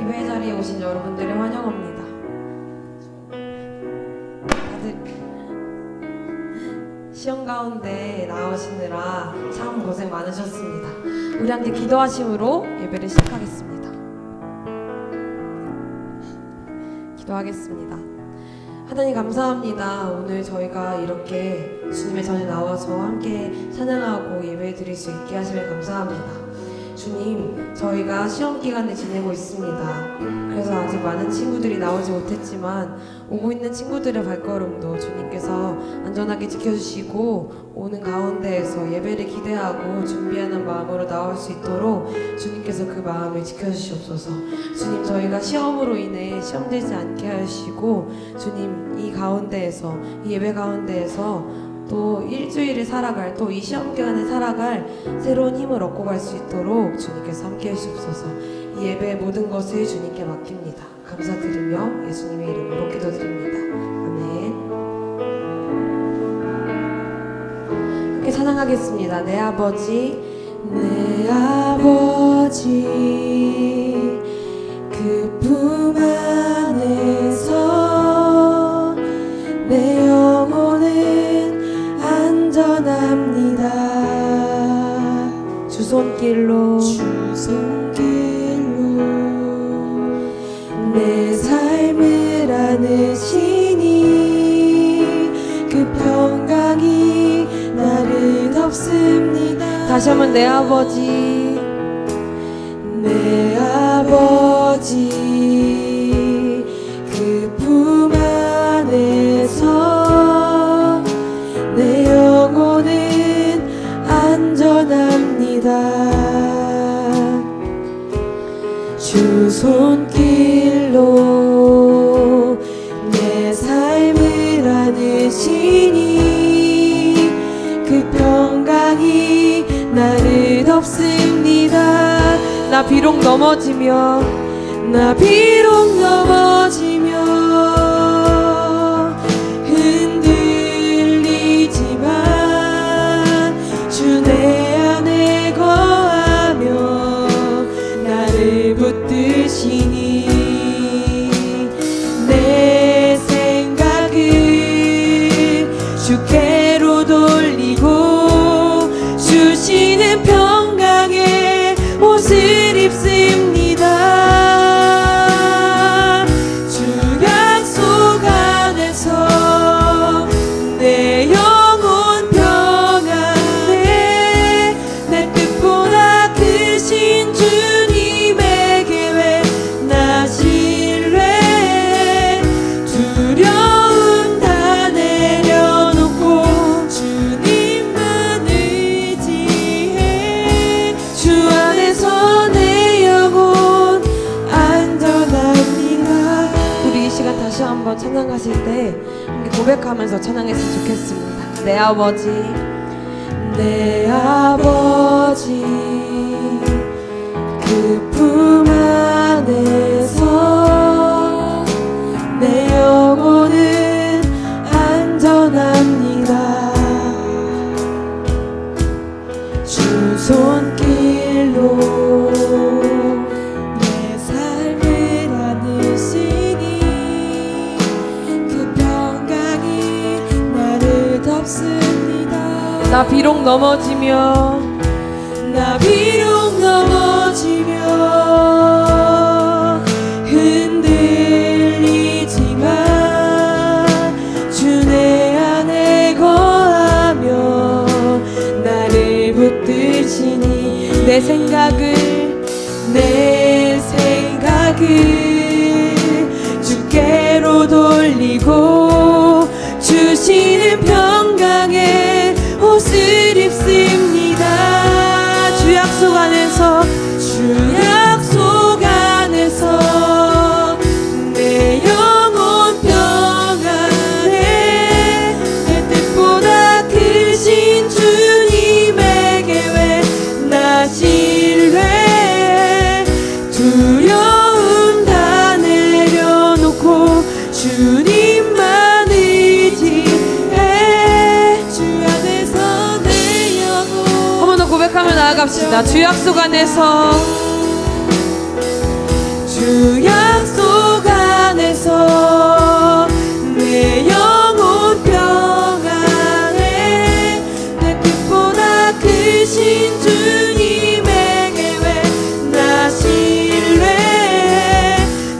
예배 자리에 오신 여러분들을 환영합니다. 다들 시험 가운데 나오시느라 참 고생 많으셨습니다. 우리 함께 기도하심으로 예배를 시작하겠습니다. 기도하겠습니다. 하나님 감사합니다. 오늘 저희가 이렇게 주님의 전에 나와서 함께 찬양하고 예배 드릴 수 있게 하시면 감사합니다. 주님, 저희가 시험 기간을 지내고 있습니다. 그래서 아직 많은 친구들이 나오지 못했지만 오고 있는 친구들의 발걸음도 주님께서 안전하게 지켜주시고 오는 가운데에서 예배를 기대하고 준비하는 마음으로 나올 수 있도록 주님께서 그 마음을 지켜주시옵소서. 주님, 저희가 시험으로 인해 시험 들지 않게 하시고 주님, 이 가운데에서, 이 예배 가운데에서 또 일주일을 살아갈, 또 이 시험 기간을 살아갈 새로운 힘을 얻고 갈 수 있도록 주님께서 함께 해주시옵소서. 이 예배의 모든 것을 주님께 맡깁니다. 감사드리며 예수님의 이름으로 기도드립니다. 아멘. 함께 찬양하겠습니다. 내 아버지, 내 아버지, 그 품 안에서 내 영혼은 안전합니다. 주 손길로 내 삶을 안으시니 그 평강이 나를 덮습니다. 다시 한번 내 아버지, 내 아버지, 그 품 안에서 내 영혼은 안전합니다. 주 손길로 내 삶을 안으시니 그 평강이 나를 덮습니다. 나 비록 넘어지며 흔들리지만 주 내 안에 거하며 나를 붙드시니 내 생각을 주께로 돌리고 주시는 평강의 옷을 입습니다. 주 약속 안에서 내 영혼 평안해. 내 뜻보다 크신 주님의 계획 나 신뢰. 두려움 다 내려놓고 고백하면서 찬양했으면 좋겠습니다. 내 아버지, 내 아버지, 그 품 안에서 내 영혼은 안전합니다. 주 손길로 내 삶을 안으시니 그 평강이 나를 덮습니다. 나 비록 넘어지며 흔들리지만 주 내 안에 거하며 나를 붙드시니 내 생각을 주께로 돌리고 주시는 평강의 옷을 입습니다. 주 약속 안에서 내 영혼 평안해. 내 뜻보다 크신 주님에게 왜 나 신뢰. 두려움 다 내려놓고 주님만 의지해. 주 안에서 내 영혼. 한 번 더 고백하며 나아갑시다. 주 약속 안에서 내 영혼 평안해. 내 뜻보다 크신 주님에게 왜 나 신뢰.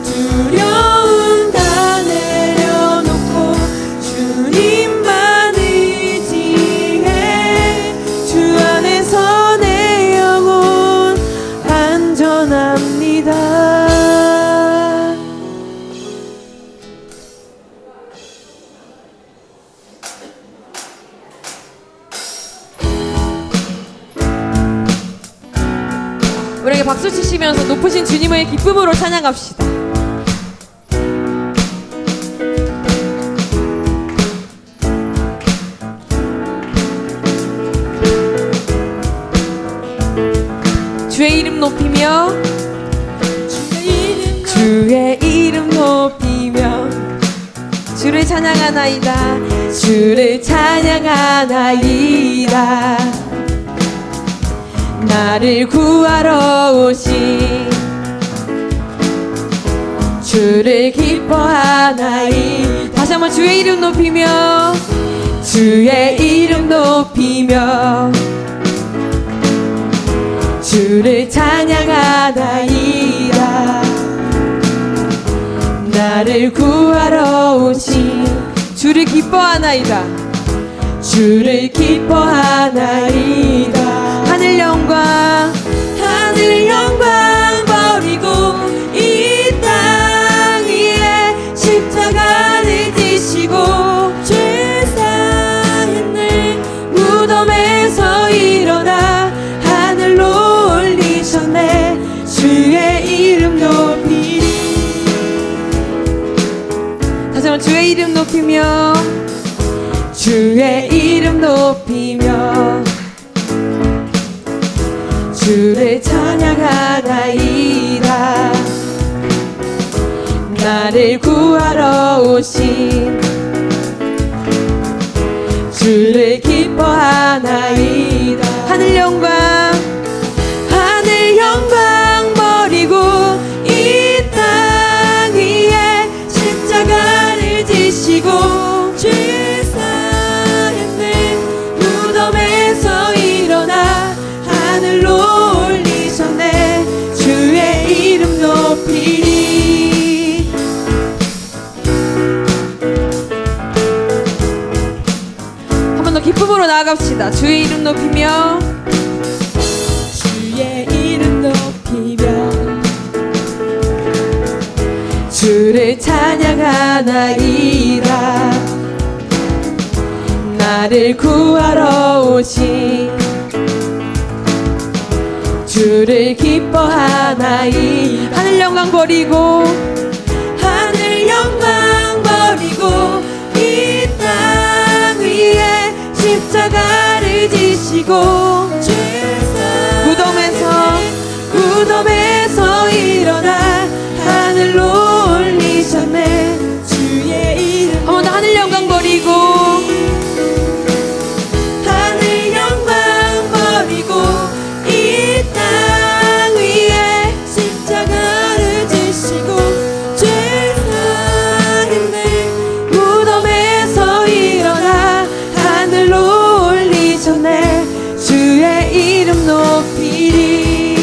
두려움 다 내려놓고 주님만 의지해. 주 안에서 내 영혼 안전합니다. 우리에게 박수 치시면서 높으신 주님을 기쁨으로 찬양합시다. 주의 이름 높이며 주의 이름 높이며 주를 찬양하나이다. 주를 찬양하나이다. 나를 구하러 오신 주를 기뻐하나이. 다시 한번 주의 이름 높이며 주의 이름 높이며 주를 찬양하나이다. 나를 구하러 오신 주를 기뻐하나이다. 주를 기뻐하나이다. 하늘 영광 버리고 이 땅 위에 십자가를 지시고 죄 사했네. 무덤에서 일어나 하늘로 올리셨네. 주의 이름 높이리. 다시 한번 주의 이름 높이며 주의 이름 높이며 주를 찬양하나이다. 나를 구하러 오신 주를 기뻐하나이다. 하늘 영광 버리고 이 땅 위에 십자가를 지시고 죄 사했네. 무덤에서 일어나 하늘로 올리셨네. 주의 이름 높이리. 한 번 더 기쁨으로 나아갑시다. 주의 이름 높이며 주의 이름 높이며 주를 찬양하나이다. 나를 구하러 오신 주를 기뻐하나이. 하늘 영광 버리고 이 지시고 무덤에서 일어나 하늘로 올리셨네. 주의 이름 한 번 더 하늘 영광 버리고 하늘 영광 버리고 이 땅 위에 십자가를 지시고 죄 사했네. 무덤에서 일어나 하늘로 올리셨네. 주의 이름 높이리.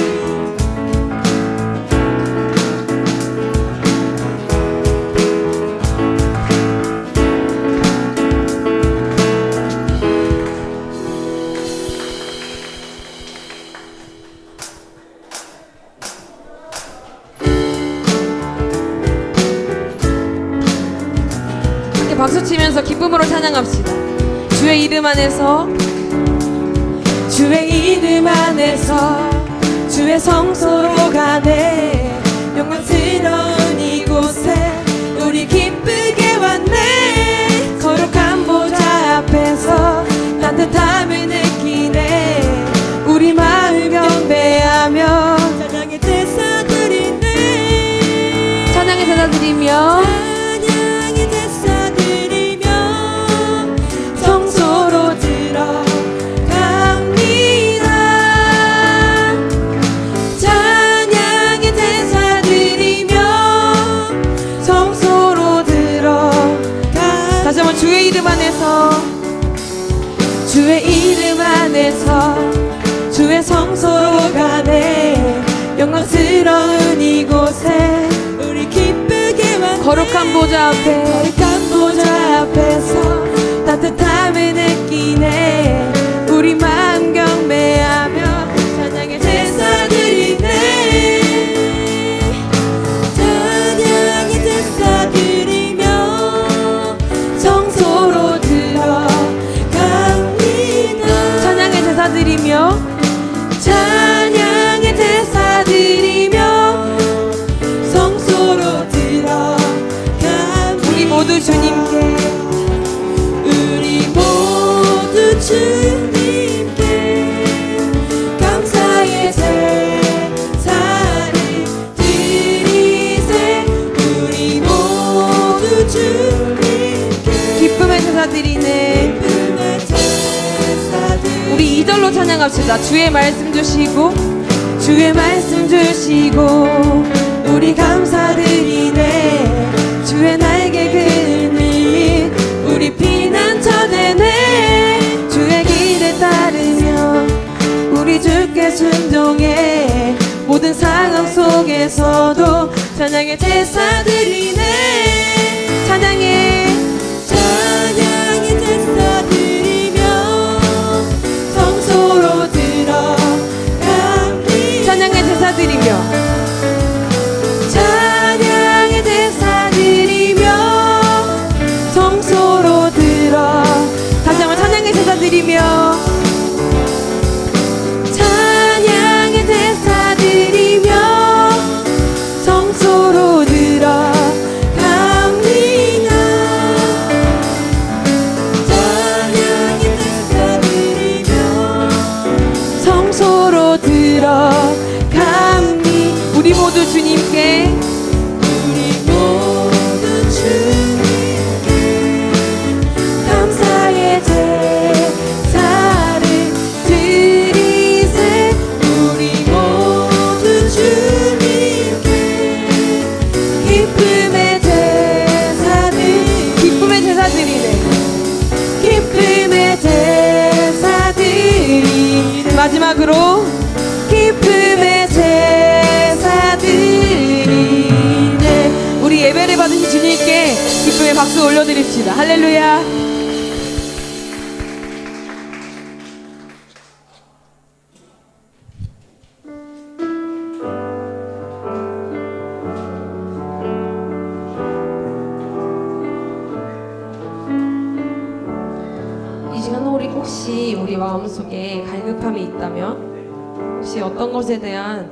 함께 박수 치면서 기쁨으로 찬양합시다. 주의 이름 안에서 주의 이름 안에서 주의 성소로 가네. 영광스러운 이곳에 우리 기쁘게 왔네. 거룩한 보좌 앞에서 따뜻함을 느끼네. 우리 마음 경배하며 찬양의 제사 드리네. 찬양의 제사 드리며 찬양의 제사 드리며 성소로 들어갑니다. 찬양의 제사 드리며 성소로 들어가. 다시 한번 주의 이름 안에서 주의 이름 안에서 주의 성소로 가네. 영광스러운 이곳에 우리 기쁘게 왔네. 거룩한 보좌 앞에서 따뜻함을 느끼네. 우리 마음 경배하며 찬양의 제사 드리네. 찬양의 제사 드리며 성소로 들어갑니다. 찬양의 제사 드리며 찬양의 제사 드리며 성소로 들어갑니다. 우리 모두 주님께 우리 모두 주님께 감사의 제사를 드리세. 우리 모두 주님께 기쁨의 제사 드리네. 기쁨의 제사 드리네. 우리 2절로 찬양합시다. 주의 말씀 주시고 주의 말씀 주시고 우리 감사드리네. 주의 날개 그늘 우리 피난처 되네. 주의 길에 따르며 우리 주께 순종해. 모든 상황 속에서도 찬양의 제사 드리네. 찬양의 제사 드리며 성소로 들어갑니다. 찬양의 제사 드리며 찬양의 제사 드리며 성소로 들어. 다시 한번 찬양의 제사 드리며 찬양의 제사 드리며 성소로 들어갑니다. 찬양의 제사 드리며 성소로 들어갑니. 우리 모두 주님께 우리 모두 주님께 감사의 제사를 드리세. 우리 모두 주님께 기쁨의 제사 드리네. 기쁨의 제사 드리네. 마지막으로 기쁨의 제사 드리네. 우리 예배를 받으신 주님께 기쁨의 박수 올려드립시다. 할렐루야. 이 시간 혹시 우리 마음속에 갈급함이 있다면, 혹시 어떤 것에 대한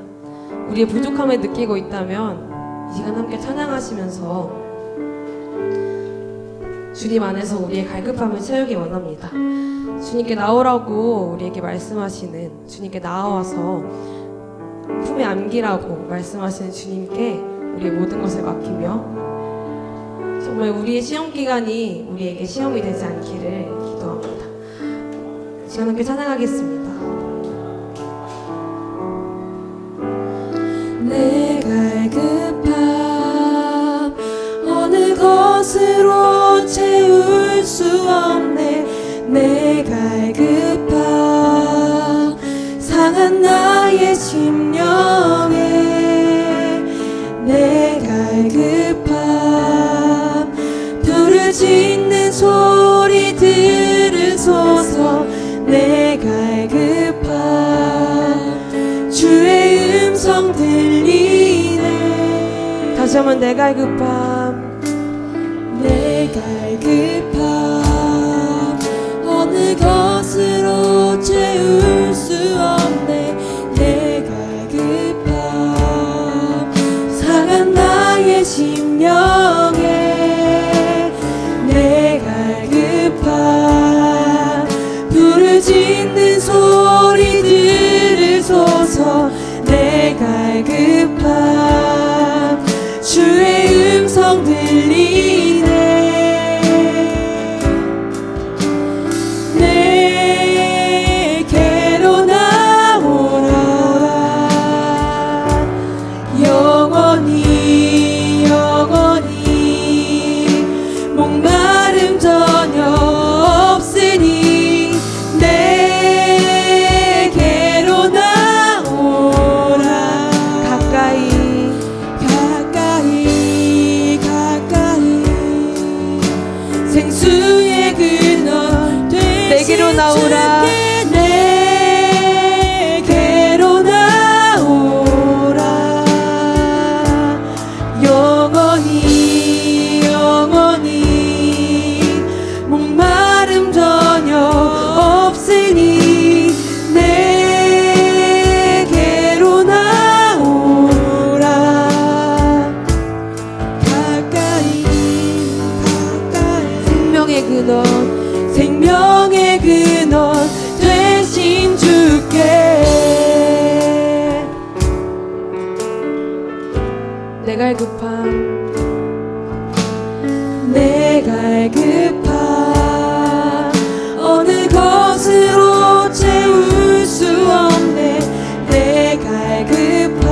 우리의 부족함을 느끼고 있다면 이 시간 함께 찬양하시면서 주님 안에서 우리의 갈급함을 채우기 원합니다. 주님께 나오라고 우리에게 말씀하시는, 주님께 나와서 품에 안기라고 말씀하시는 주님께 우리의 모든 것을 맡기며 정말 우리의 시험 기간이 우리에게 시험이 되지 않기를 기도합니다. 시간 함께 찬양하겠습니다. 내 갈급함 어느 것으로 채울 수 없네. 내 갈급함 상한 나의 심령에. 내 갈급함 부르짖는 소리 들으소서. 내 갈급함 주의 음성 들리네. 다시 한번 내 갈급함, 내 갈급함 어느 것으로 채울 수 없네. 내 갈급함 상한 나의 심령에. 내 갈급함 부르짖는 소리 들으소서. 내 갈급함 주의 음성 들리네. 내게로 나오라. 영원히 영원히 목마름 전혀 없으니. 내게로 나오라. 가까이 가까이 가까이 생수의 근원 되신 내게로 나오라. 주께 내게로 나오라. 영원히 영원히 목마름 전혀 없으니. 내게로 나오라. 가까이 가까이 생명의 근원, 생명의 근원 되신 주께. 내 갈급함, 내 갈급함 어느 것으로 채울 수 없네. 내 갈급함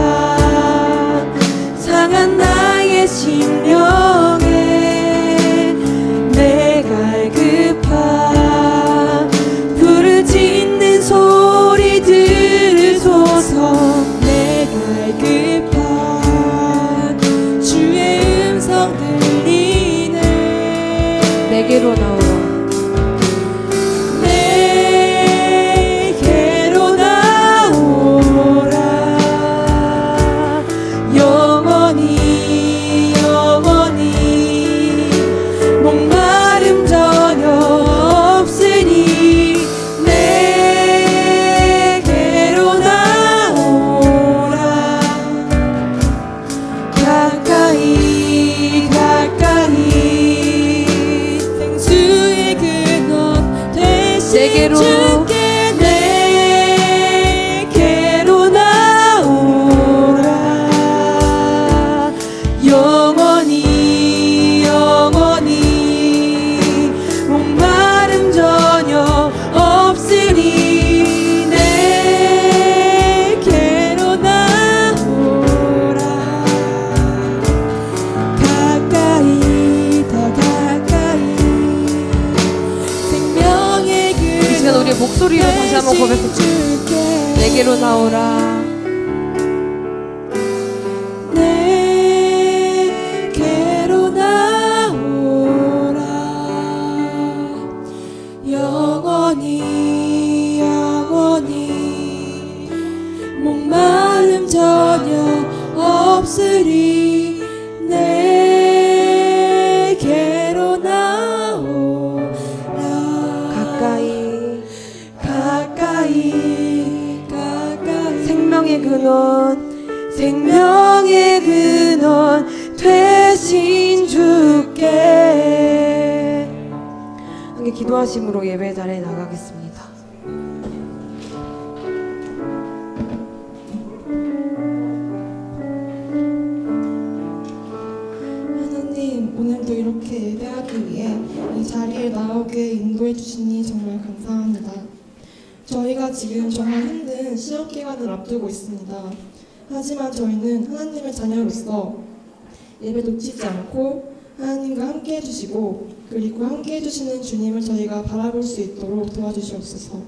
상한 나의 심령에. 내 갈급함 부르짖는 소리 들으소서. 내 갈급함 주의 음성 들리네. 내게로 나오라. 내게로 나오라. 영원히 영원히 목마름 전혀 없으니. 내게로 나오라. 가까이 가까이 생수의 근원 되신 내게로 주께 내게로 나오라. 영원히 영원히 목마름 전혀 없으니. 내게로 나오라. 가까이 더 가까이 생명의 이 시간 근원 우리의 목소리로 다시 한번 고백합니다. 내게로 나오라. 내게로 나오라. 영원히 영원히 목마름 전혀 없으리. 내게로 나오라. 가까이 가까이 가까이 생명의 근원, 생명의 근원 되신 주께. 기도하심으로 예배 자리에 나가겠습니다. 하나님, 오늘도 이렇게 예배하기 위해 이 자리에 나오게 인도해 주시니 정말 감사합니다. 저희가 지금 정말 힘든 시험 기간을 앞두고 있습니다. 하지만 저희는 하나님의 자녀로서 예배 놓치지 않고 하나님과 함께 해주시고 그리고 함께 해주시는 주님을 저희가 바라볼 수 있도록 도와주시옵소서.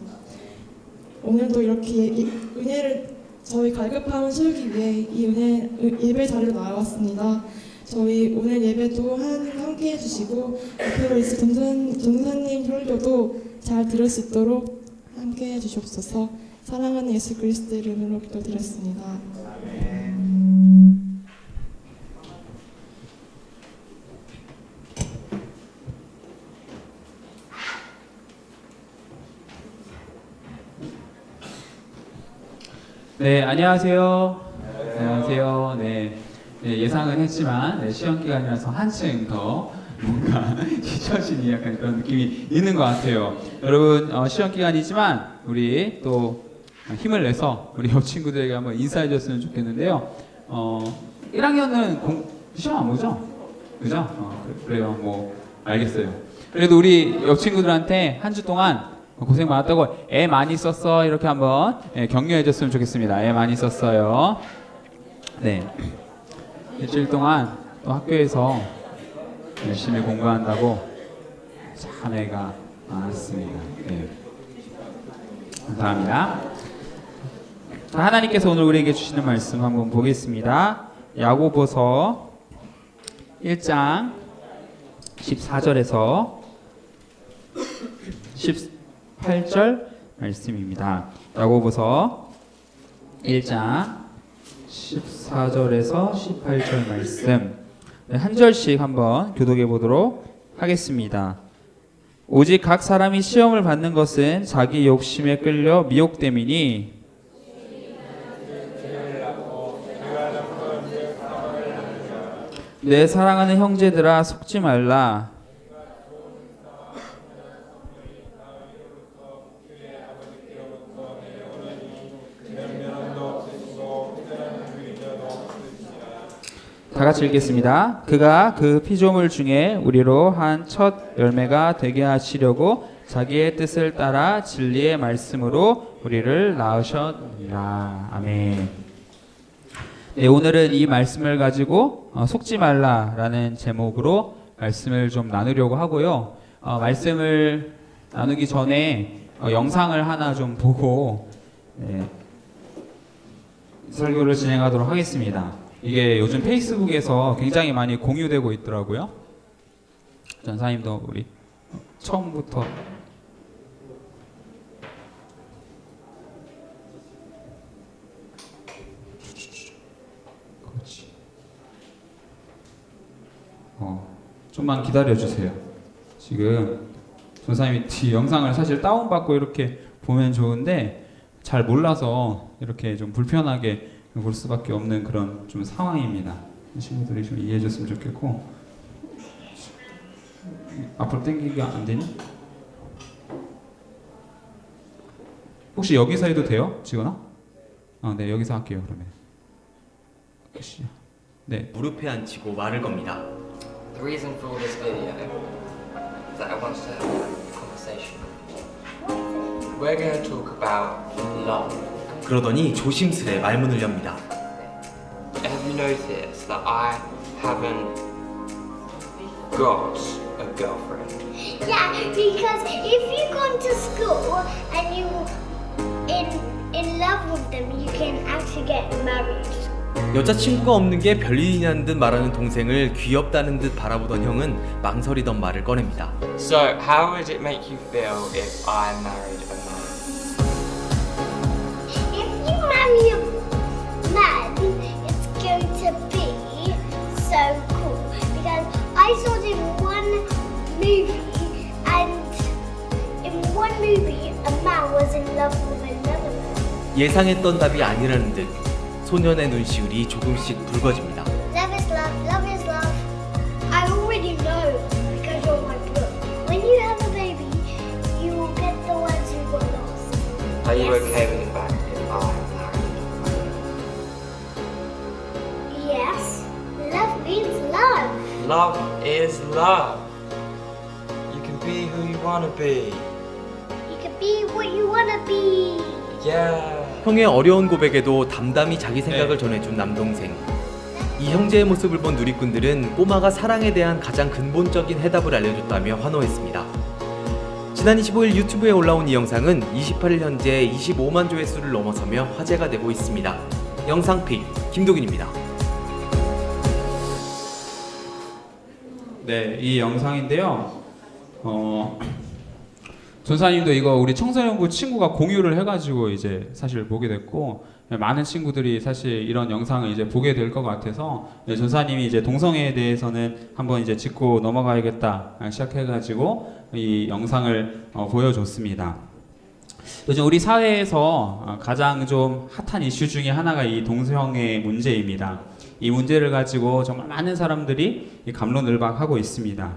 오늘도 이렇게 은혜를 저희 갈급함을 채우기 위해 이 예배 자리로 나왔습니다. 저희 오늘 예배도 하나님과 함께 해주시고 앞으로 있을 전도사님 설교도 잘 들을 수 있도록 함께 해주시옵소서. 사랑하는 예수 그리스도의 이름으로 기도드렸습니다. 네, 안녕하세요. 안녕하세요. 네, 예상은 했지만 시험 기간이라서 한층 더 뭔가 지쳐지니 약간 그런 느낌이 있는 것 같아요. 여러분 시험 기간이지만 우리 또 힘을 내서 우리 옆 친구들에게 한번 인사해 줬으면 좋겠는데요. 1학년은 시험 안 보죠? 그죠? 그래요. 뭐 알겠어요. 그래도 우리 옆 친구들한테 한 주 동안 고생 많았다고 애 많이 썼어 이렇게 한번 격려해 줬으면 좋겠습니다. 애 많이 썼어요. 네, 일주일 동안 또 학교에서 열심히 공부한다고 참 애가 많았습니다. 네. 감사합니다. 자, 하나님께서 오늘 우리에게 주시는 말씀 한번 보겠습니다. 야고보서 1장 14절에서 18절 말씀입니다. 야고보서 1장 14절에서 18절 말씀 한 절씩 한번 교독해 보도록 하겠습니다. 오직 각 사람이 시험을 받는 것은 자기 욕심에 끌려 미혹됨이니 내 사랑하는 형제들아 속지 말라. 다 같이 읽겠습니다. 그가 그 피조물 중에 우리로 한 첫 열매가 되게 하시려고 자기의 뜻을 따라 진리의 말씀으로 우리를 낳으셨느니라. 아멘. 네, 오늘은 이 말씀을 가지고 속지 말라라는 제목으로 말씀을 좀 나누려고 하고요. 말씀을 나누기 전에 영상을 하나 좀 보고 설교를 진행하도록 하겠습니다. 이게 요즘 페이스북에서 굉장히 많이 공유되고 있더라고요. 전사님도 우리 처음부터 그렇지. 좀만 기다려주세요. 지금 전사님이 이 영상을 사실 다운받고 이렇게 보면 좋은데 잘 몰라서 이렇게 좀 불편하게 볼 수밖에 없는 그런 좀 상황입니다. 친구들이 좀 이해해 줬으면 좋겠고. 앞으로 당기기가 안 되니? 혹시 여기서 해도 돼요? 지거나? 네, 여기서 할게요. 그러면. 네. 무릎에 앉히고 말을 겁니다. The reason for this video is that I want to have a conversation. We're going to talk about love. 그러더니 조심스레 말문을 엽니다. Have you noticed that I haven't got a girlfriend? Yeah, because if you go to school and you in love with them, you can actually get married. 여자친구가 없는 게 별일이냐는 듯 말하는 동생을 귀엽다는 듯 바라보던 형은 망설이던 말을 꺼냅니다. So, how would it make you feel if I married a man? If you marry a man, it's going to be so cool. Because I saw it in one movie, and in one movie, a man was in love with another man. 예상했던 답이 아니라는 듯 소년의 눈시울이 조금씩 붉어집니다. Love is love, love is love. I already know because you're my book. When you have a baby, Are you Yes. okay with the fact if I marry Yes. Love means love. you? Love is love. You can be who you want to be. You can be what you want to be. Yeah. 형의 어려운 고백에도 담담히 자기 생각을 전해준 남동생. 이 형제의 모습을 본 누리꾼들은 꼬마가 사랑에 대한 가장 근본적인 해답을 알려줬다며 환호했습니다. 지난 25일 유튜브에 올라온 이 영상은 28일 현재 25만 조회수를 넘어서며 화제가 되고 있습니다. 영상픽 김동인입니다. 네, 이 영상인데요. 전사님도 이거 우리 청소년부 친구가 공유를 해가지고 이제 사실 보게 됐고, 많은 친구들이 사실 이런 영상을 이제 보게 될 것 같아서, 전사님이 이제 동성애에 대해서는 한번 이제 짚고 넘어가야겠다 시작해가지고 이 영상을 보여줬습니다. 요즘 우리 사회에서 가장 좀 핫한 이슈 중에 하나가 이 동성애 문제입니다. 이 문제를 가지고 정말 많은 사람들이 갑론을박하고 있습니다.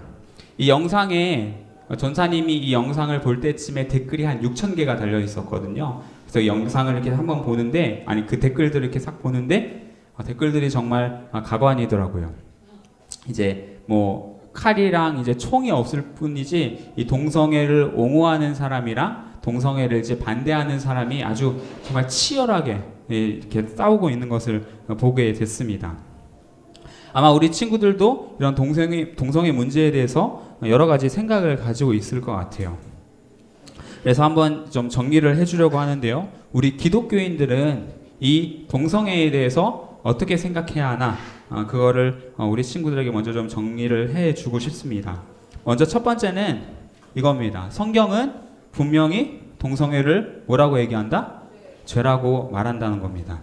이 영상에 전사님이 이 영상을 볼 때쯤에 댓글이 한 6,000개가 달려 있었거든요. 그래서 이 영상을 이렇게 한번 보는데, 아니 그 댓글들을 이렇게 싹 보는데 댓글들이 정말 가관이더라고요. 이제 뭐 칼이랑 이제 총이 없을 뿐이지 이 동성애를 옹호하는 사람이랑 동성애를 이제 반대하는 사람이 아주 정말 치열하게 이렇게 싸우고 있는 것을 보게 됐습니다. 아마 우리 친구들도 이런 동성애 문제에 대해서 여러 가지 생각을 가지고 있을 것 같아요. 그래서 한번 좀 정리를 해주려고 하는데요. 우리 기독교인들은 이 동성애에 대해서 어떻게 생각해야 하나, 그거를 우리 친구들에게 먼저 좀 정리를 해주고 싶습니다. 먼저 첫 번째는 이겁니다. 성경은 분명히 동성애를 뭐라고 얘기한다? 죄라고 말한다는 겁니다.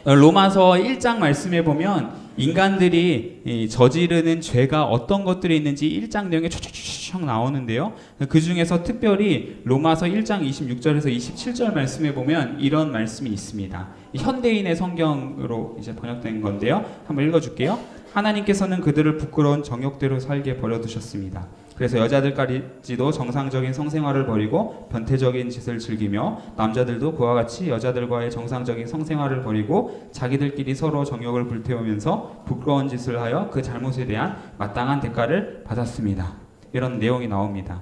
로마서 1장 말씀에 보면 인간들이 저지르는 죄가 어떤 것들이 있는지 1장 내용에 쭉 나오는데요. 그 중에서 특별히 로마서 1장 26절에서 27절 말씀에 보면 이런 말씀이 있습니다. 현대인의 성경으로 이제 번역된 건데요. 한번 읽어줄게요. 하나님께서는 그들을 부끄러운 정욕대로 살게 버려두셨습니다. 그래서 여자들까지도 정상적인 성생활을 버리고 변태적인 짓을 즐기며 남자들도 그와 같이 여자들과의 정상적인 성생활을 버리고 자기들끼리 서로 정욕을 불태우면서 부끄러운 짓을 하여 그 잘못에 대한 마땅한 대가를 받았습니다. 이런 내용이 나옵니다.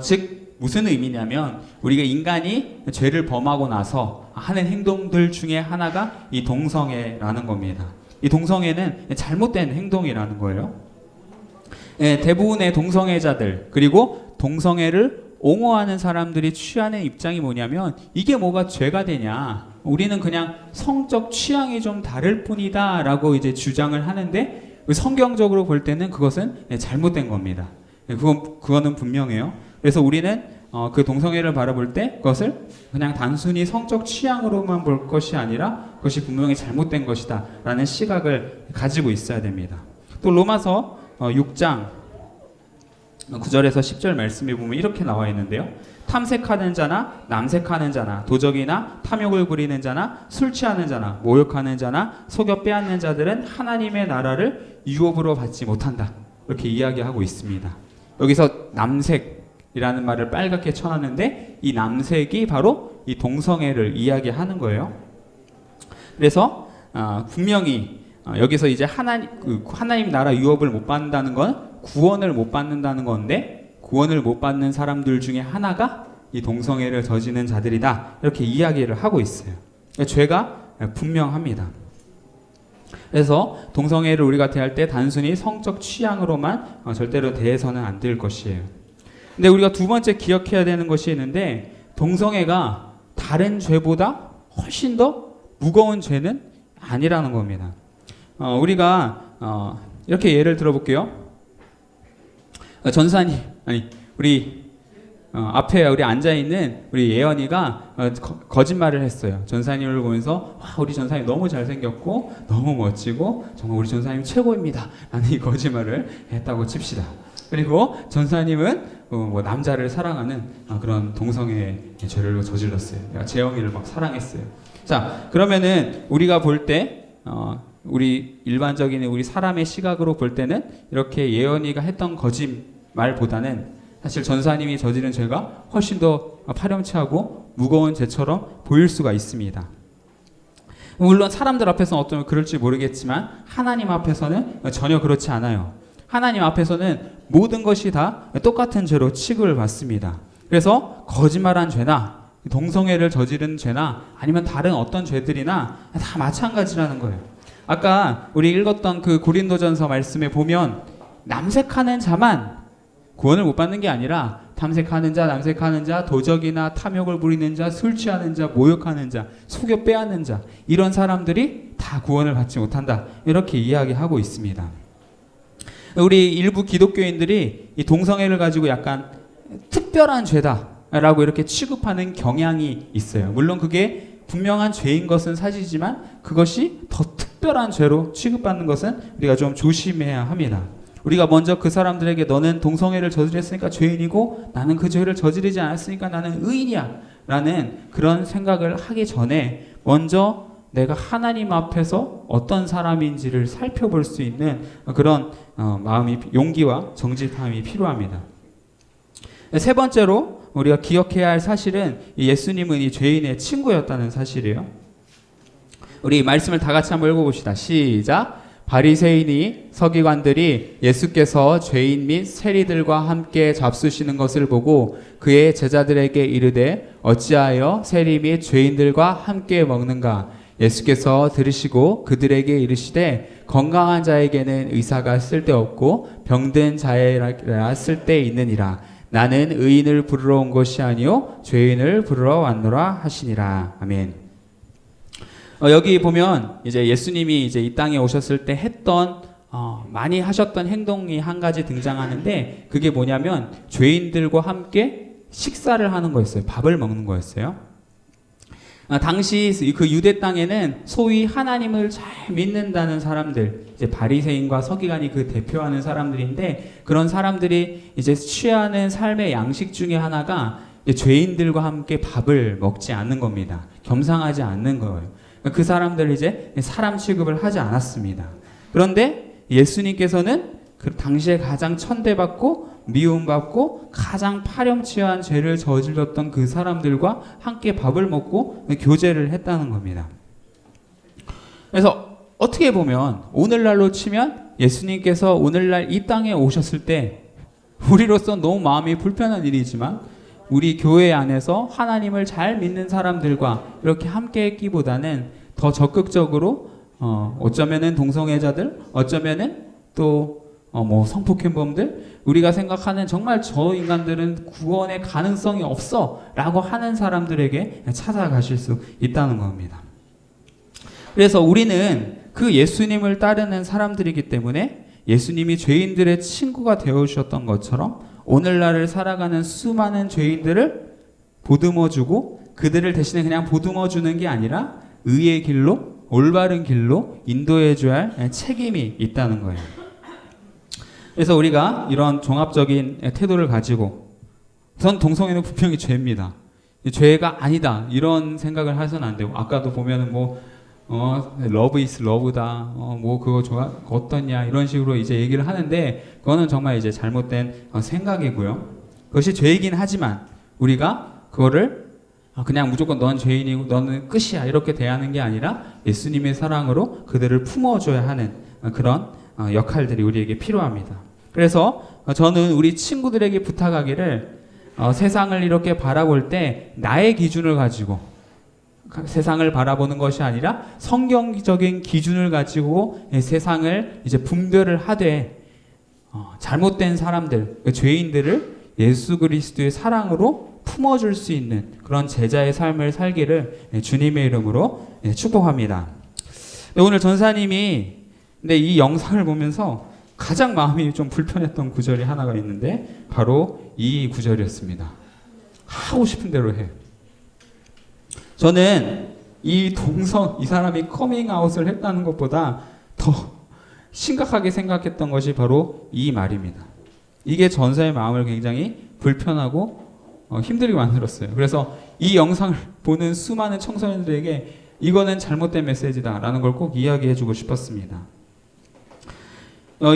즉 무슨 의미냐면 우리가 인간이 죄를 범하고 나서 하는 행동들 중에 하나가 이 동성애라는 겁니다. 이 동성애는 잘못된 행동이라는 거예요. 대부분의 동성애자들 그리고 동성애를 옹호하는 사람들이 취하는 입장이 뭐냐면 이게 뭐가 죄가 되냐, 우리는 그냥 성적 취향이 좀 다를 뿐이다 라고 이제 주장을 하는데 성경적으로 볼 때는 그것은 잘못된 겁니다. 그거는 분명해요. 그래서 우리는 그 동성애를 바라볼 때 그것을 그냥 단순히 성적 취향으로만 볼 것이 아니라 그것이 분명히 잘못된 것이다 라는 시각을 가지고 있어야 됩니다. 또 로마서 6장 9절에서 10절 말씀에 보면 이렇게 나와 있는데요. 탐색하는 자나 남색하는 자나 도적이나 탐욕을 부리는 자나 술 취하는 자나 모욕하는 자나 속여 빼앗는 자들은 하나님의 나라를 유업으로 받지 못한다. 이렇게 이야기하고 있습니다. 여기서 남색이라는 말을 빨갛게 쳐놨는데 이 남색이 바로 이 동성애를 이야기하는 거예요. 그래서 분명히 여기서 이제 하나님 나라 유업을 못 받는다는 건 구원을 못 받는다는 건데 구원을 못 받는 사람들 중에 하나가 이 동성애를 저지르는 자들이다. 이렇게 이야기를 하고 있어요. 죄가 분명합니다. 그래서 동성애를 우리가 대할 때 단순히 성적 취향으로만 절대로 대해서는 안 될 것이에요. 근데 우리가 두 번째 기억해야 되는 것이 있는데 동성애가 다른 죄보다 훨씬 더 무거운 죄는 아니라는 겁니다. 우리가 이렇게 예를 들어볼게요. 전사님, 아니 우리 앞에 우리 앉아 있는 우리 예언이가 거짓말을 했어요. 전사님을 보면서 와, 우리 전사님 너무 잘생겼고 너무 멋지고 정말 우리 전사님 최고입니다. 라는 이 거짓말을 했다고 칩시다. 그리고 전사님은 뭐 남자를 사랑하는 그런 동성애 죄를 저질렀어요. 재영이를 막 사랑했어요. 자, 그러면은 우리가 볼 때 우리 일반적인 우리 사람의 시각으로 볼 때는 이렇게 예언이가 했던 거짓말보다는 사실 전사님이 저지른 죄가 훨씬 더 파렴치하고 무거운 죄처럼 보일 수가 있습니다. 물론 사람들 앞에서는 어쩌면 그럴지 모르겠지만 하나님 앞에서는 전혀 그렇지 않아요. 하나님 앞에서는 모든 것이 다 똑같은 죄로 취급을 받습니다. 그래서 거짓말한 죄나 동성애를 저지른 죄나 아니면 다른 어떤 죄들이나 다 마찬가지라는 거예요. 아까 우리 읽었던 그 고린도전서 말씀에 보면 남색하는 자만 구원을 못 받는 게 아니라 탐색하는 자, 남색하는 자, 도적이나 탐욕을 부리는 자, 술 취하는 자, 모욕하는 자, 속여 빼앗는 자, 이런 사람들이 다 구원을 받지 못한다, 이렇게 이야기하고 있습니다. 우리 일부 기독교인들이 이 동성애를 가지고 약간 특별한 죄다라고 이렇게 취급하는 경향이 있어요. 물론 그게 분명한 죄인 것은 사실이지만 그것이 더 특별한 죄로 취급받는 것은 우리가 좀 조심해야 합니다. 우리가 먼저 그 사람들에게 너는 동성애를 저질렀으니까 죄인이고 나는 그 죄를 저지르지 않았으니까 나는 의인이야 라는 그런 생각을 하기 전에 먼저 내가 하나님 앞에서 어떤 사람인지를 살펴볼 수 있는 그런 마음이, 용기와 정직함이 필요합니다. 세 번째로 우리가 기억해야 할 사실은 예수님은 이 죄인의 친구였다는 사실이에요. 우리 말씀을 다 같이 한번 읽어봅시다. 시작. 바리새인이 서기관들이 예수께서 죄인 및 세리들과 함께 잡수시는 것을 보고 그의 제자들에게 이르되 어찌하여 세리 및 죄인들과 함께 먹는가? 예수께서 들으시고 그들에게 이르시되 건강한 자에게는 의사가 쓸데없고 병든 자에라 쓸데있느니라. 나는 의인을 부르러 온 것이 아니요 죄인을 부르러 왔노라 하시니라. 아멘. 여기 보면 이제 예수님이 이제 이 땅에 오셨을 때 했던 많이 하셨던 행동이 한 가지 등장하는데 그게 뭐냐면 죄인들과 함께 식사를 하는 거였어요. 밥을 먹는 거였어요. 당시 그 유대 땅에는 소위 하나님을 잘 믿는다는 사람들, 이제 바리새인과 서기관이 그 대표하는 사람들인데 그런 사람들이 이제 취하는 삶의 양식 중에 하나가 죄인들과 함께 밥을 먹지 않는 겁니다. 겸상하지 않는 거예요. 그 사람들 이제 사람 취급을 하지 않았습니다. 그런데 예수님께서는 그 당시에 가장 천대받고 미움받고 가장 파렴치한 죄를 저질렀던 그 사람들과 함께 밥을 먹고 교제를 했다는 겁니다. 그래서 어떻게 보면 오늘날로 치면 예수님께서 오늘날 이 땅에 오셨을 때 우리로서 너무 마음이 불편한 일이지만 우리 교회 안에서 하나님을 잘 믿는 사람들과 이렇게 함께 했기보다는 더 적극적으로 어쩌면은 동성애자들, 어쩌면은 또 성폭행범들, 우리가 생각하는 정말 저 인간들은 구원의 가능성이 없어 라고 하는 사람들에게 찾아가실 수 있다는 겁니다. 그래서 우리는 그 예수님을 따르는 사람들이기 때문에 예수님이 죄인들의 친구가 되어주셨던 것처럼 오늘날을 살아가는 수많은 죄인들을 보듬어주고 그들을 대신에 그냥 보듬어주는 게 아니라 의의 길로, 올바른 길로 인도해줘야 할 책임이 있다는 거예요. 그래서 우리가 이런 종합적인 태도를 가지고 우선 동성애는 분명히 죄입니다. 죄가 아니다 이런 생각을 해서는 안 되고 아까도 보면은 love is love다 그거 좋아 어떻냐 이런 식으로 이제 얘기를 하는데 그거는 정말 이제 잘못된 생각이고요. 그것이 죄이긴 하지만 우리가 그거를 그냥 무조건 넌 죄인이고 너는 끝이야 이렇게 대하는 게 아니라 예수님의 사랑으로 그들을 품어줘야 하는 그런 역할들이 우리에게 필요합니다. 그래서 저는 우리 친구들에게 부탁하기를 세상을 이렇게 바라볼 때 나의 기준을 가지고 세상을 바라보는 것이 아니라 성경적인 기준을 가지고 세상을 이제 분별을 하되 잘못된 사람들, 죄인들을 예수 그리스도의 사랑으로 품어줄 수 있는 그런 제자의 삶을 살기를 주님의 이름으로 축복합니다. 오늘 전사님이 근데 이 영상을 보면서 가장 마음이 좀 불편했던 구절이 하나가 있는데 바로 이 구절이었습니다. 하고 싶은 대로 해. 저는 이 사람이 커밍아웃을 했다는 것보다 더 심각하게 생각했던 것이 바로 이 말입니다. 이게 전사의 마음을 굉장히 불편하고 힘들게 만들었어요. 그래서 이 영상을 보는 수많은 청소년들에게 이거는 잘못된 메시지다라는 걸 꼭 이야기해주고 싶었습니다.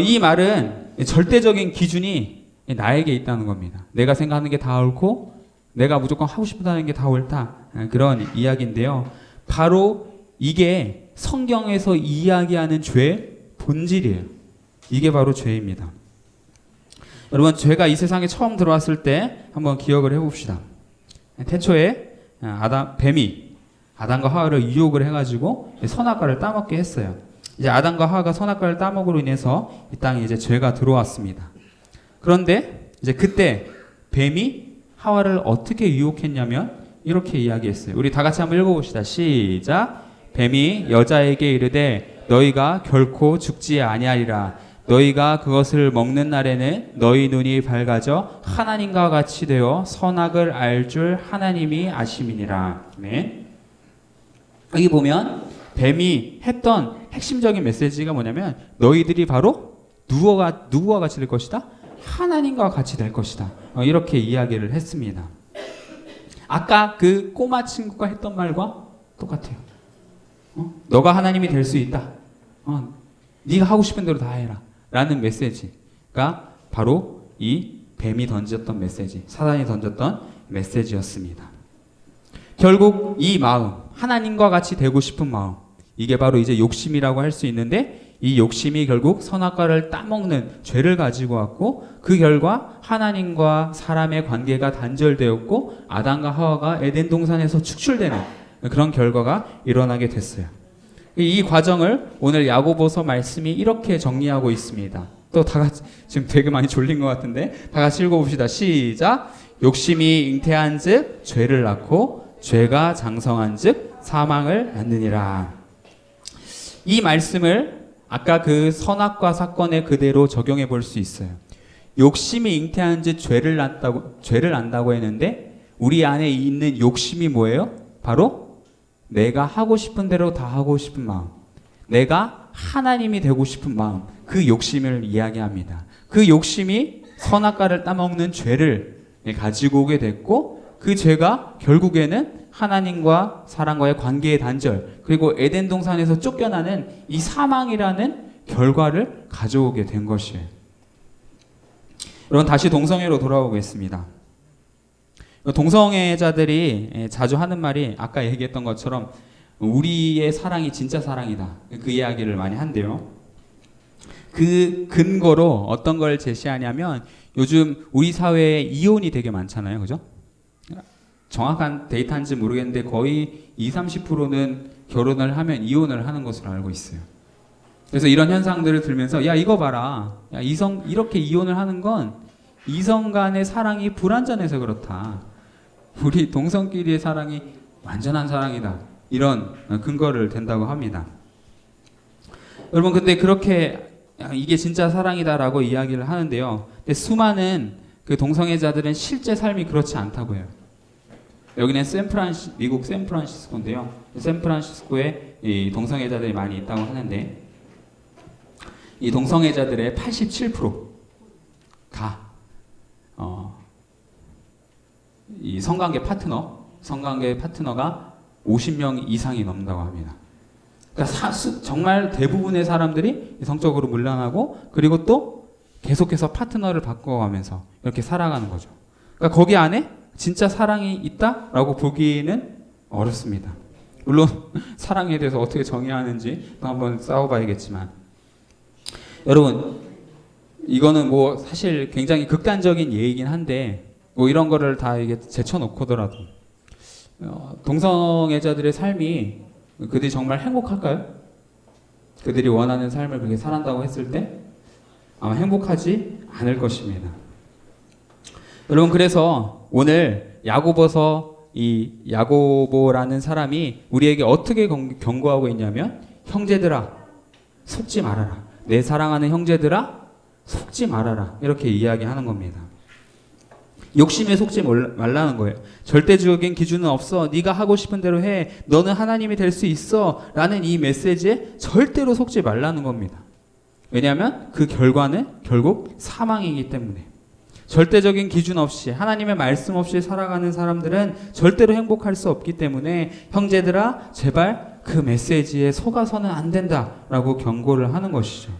이 말은 절대적인 기준이 나에게 있다는 겁니다. 내가 생각하는 게 다 옳고 내가 무조건 하고 싶다는 게 다 옳다. 그런 이야기인데요. 바로 이게 성경에서 이야기하는 죄의 본질이에요. 이게 바로 죄입니다. 여러분, 죄가 이 세상에 처음 들어왔을 때 한번 기억을 해봅시다. 태초에 뱀이 아담과 하와를 유혹을 해가지고 선악과를 따먹게 했어요. 이제 아담과 하와가 선악과를 따먹으로 인해서 이 땅에 이제 죄가 들어왔습니다. 그런데 이제 그때 뱀이 하와를 어떻게 유혹했냐면 이렇게 이야기했어요. 우리 다 같이 한번 읽어봅시다. 시작. 뱀이 여자에게 이르되 너희가 결코 죽지 아니하리라. 너희가 그것을 먹는 날에는 너희 눈이 밝아져 하나님과 같이 되어 선악을 알 줄 하나님이 아심이니라. 아멘. 여기 보면 뱀이 했던 핵심적인 메시지가 뭐냐면 너희들이 바로 누구와 같이 될 것이다? 하나님과 같이 될 것이다. 이렇게 이야기를 했습니다. 아까 그 꼬마 친구가 했던 말과 똑같아요. 너가 하나님이 될 수 있다. 네가 하고 싶은 대로 다 해라. 라는 메시지가 바로 이 뱀이 던졌던 메시지, 사단이 던졌던 메시지였습니다. 결국 이 마음, 하나님과 같이 되고 싶은 마음, 이게 바로 이제 욕심이라고 할 수 있는데 이 욕심이 결국 선악과를 따먹는 죄를 가지고 왔고 그 결과 하나님과 사람의 관계가 단절되었고 아담과 하와가 에덴 동산에서 축출되는 그런 결과가 일어나게 됐어요. 이 과정을 오늘 야고보서 말씀이 이렇게 정리하고 있습니다. 또 다 같이 지금 되게 많이 졸린 것 같은데 다 같이 읽어봅시다. 시작. 욕심이 잉태한즉 죄를 낳고 죄가 장성한즉 사망을 낳느니라. 이 말씀을 아까 그 선악과 사건에 그대로 적용해 볼 수 있어요. 욕심이 잉태한즉 죄를 낳는다고 했는데 우리 안에 있는 욕심이 뭐예요? 바로 내가 하고 싶은 대로 다 하고 싶은 마음, 내가 하나님이 되고 싶은 마음, 그 욕심을 이야기합니다. 그 욕심이 선악과를 따먹는 죄를 가지고 오게 됐고 그 죄가 결국에는 하나님과 사람과의 관계의 단절, 그리고 에덴 동산에서 쫓겨나는 이 사망이라는 결과를 가져오게 된 것이에요. 여러분, 다시 동성애로 돌아오겠습니다. 동성애자들이 자주 하는 말이 아까 얘기했던 것처럼 우리의 사랑이 진짜 사랑이다. 그 이야기를 많이 한대요. 그 근거로 어떤 걸 제시하냐면 요즘 우리 사회에 이혼이 되게 많잖아요. 그죠? 정확한 데이터인지 모르겠는데 거의 20-30%는 결혼을 하면 이혼을 하는 것으로 알고 있어요. 그래서 이런 현상들을 들면서 야 이거 봐라. 야 이렇게 이혼을 하는 건 이성 간의 사랑이 불완전해서 그렇다. 우리 동성끼리의 사랑이 완전한 사랑이다. 이런 근거를 댄다고 합니다. 여러분, 근데 그렇게 이게 진짜 사랑이다라고 이야기를 하는데요. 근데 수많은 그 동성애자들은 실제 삶이 그렇지 않다고 해요. 여기는 미국 샌프란시스코인데요. 샌프란시스코에 이 동성애자들이 많이 있다고 하는데 이 동성애자들의 87%가 이 성관계 파트너가 50명 이상이 넘는다고 합니다. 그러니까 정말 대부분의 사람들이 성적으로 문란하고 그리고 또 계속해서 파트너를 바꿔가면서 이렇게 살아가는 거죠. 그러니까 거기 안에 진짜 사랑이 있다라고 보기는 어렵습니다. 물론 사랑에 대해서 어떻게 정의하는지 또 한번 싸워봐야겠지만 여러분, 이거는 뭐 사실 굉장히 극단적인 예이긴 한데 뭐 이런 거를 다 이게 제쳐놓고더라도 동성애자들의 삶이 그들이 정말 행복할까요? 그들이 원하는 삶을 그렇게 살아간다고 했을 때 아마 행복하지 않을 것입니다. 여러분, 그래서 오늘 이 야고보라는 사람이 우리에게 어떻게 경고하고 있냐면 형제들아 속지 말아라. 내 사랑하는 형제들아 속지 말아라. 이렇게 이야기하는 겁니다. 욕심에 속지 말라는 거예요. 절대적인 기준은 없어. 네가 하고 싶은 대로 해. 너는 하나님이 될 수 있어. 라는 이 메시지에 절대로 속지 말라는 겁니다. 왜냐하면 그 결과는 결국 사망이기 때문에. 절대적인 기준 없이 하나님의 말씀 없이 살아가는 사람들은 절대로 행복할 수 없기 때문에 형제들아 제발 그 메시지에 속아서는 안 된다라고 경고를 하는 것이죠.